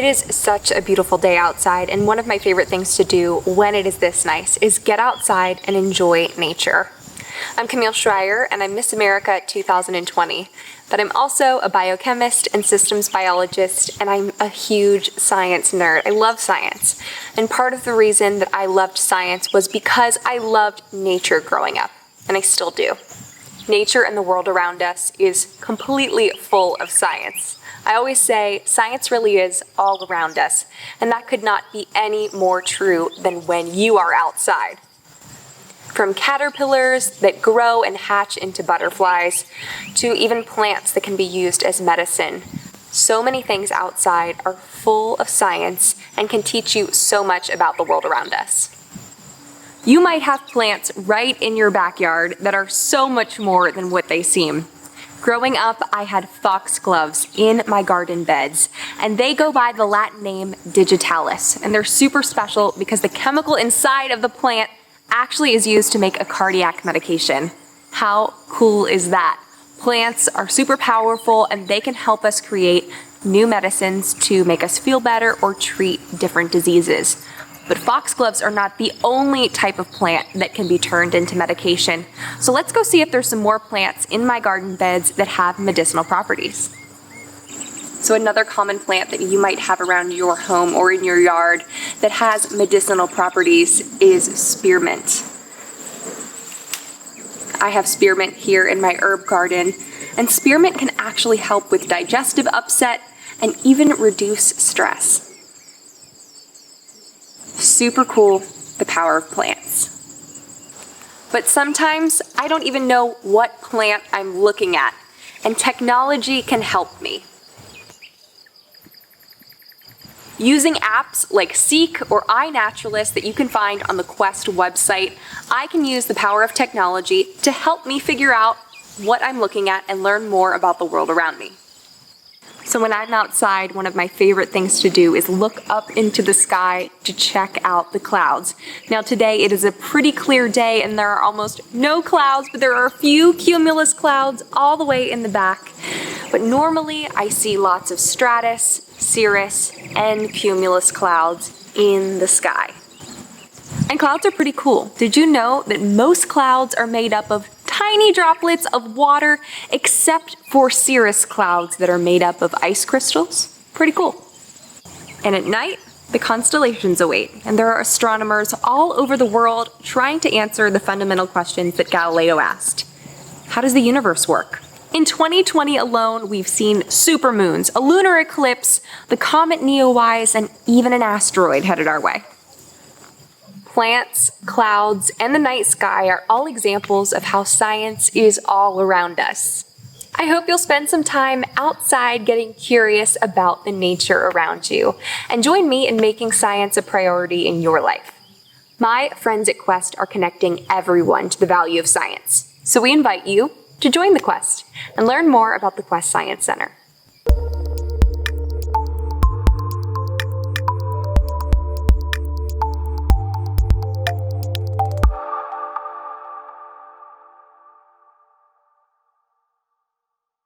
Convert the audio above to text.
It is such a beautiful day outside, and one of my favorite things to do when it is this nice is get outside and enjoy nature. I'm Camille Schrier, and I'm Miss America 2020, but I'm also a biochemist and systems biologist, and I'm a huge science nerd. I love science, and part of the reason that I loved science was because I loved nature growing up, and I still do. Nature and the world around us is completely full of science. I always say science really is all around us, and that could not be any more true than when you are outside. From caterpillars that grow and hatch into butterflies, to even plants that can be used as medicine. So many things outside are full of science and can teach you so much about the world around us. You might have plants right in your backyard that are so much more than what they seem. Growing up, I had foxgloves in my garden beds, and they go by the Latin name digitalis, and they're super special because the chemical inside of the plant actually is used to make a cardiac medication. How cool is that? Plants are super powerful, and they can help us create new medicines to make us feel better or treat different diseases. But foxgloves are not the only type of plant that can be turned into medication. So let's go see if there's some more plants in my garden beds that have medicinal properties. So another common plant that you might have around your home or in your yard that has medicinal properties is spearmint. I have spearmint here in my herb garden, and spearmint can actually help with digestive upset and even reduce stress. Super cool, the power of plants. But sometimes I don't even know what plant I'm looking at, and technology can help me. Using apps like Seek or iNaturalist that you can find on the Quest website, I can use the power of technology to help me figure out what I'm looking at and learn more about the world around me. So when I'm outside, one of my favorite things to do is look up into the sky to check out the clouds. Now today it is a pretty clear day and there are almost no clouds, but there are a few cumulus clouds all the way in the back. But normally I see lots of stratus, cirrus, and cumulus clouds in the sky. And clouds are pretty cool. Did you know that most clouds are made up of tiny droplets of water, except for cirrus clouds that are made up of ice crystals? Pretty cool. And at night, the constellations await, and there are astronomers all over the world trying to answer the fundamental questions that Galileo asked. How does the universe work? In 2020 alone, we've seen supermoons, a lunar eclipse, the comet Neowise, and even an asteroid headed our way. Plants, clouds, and the night sky are all examples of how science is all around us. I hope you'll spend some time outside getting curious about the nature around you, and join me in making science a priority in your life. My friends at Quest are connecting everyone to the value of science, so we invite you to join the Quest and learn more about the Quest Science Center.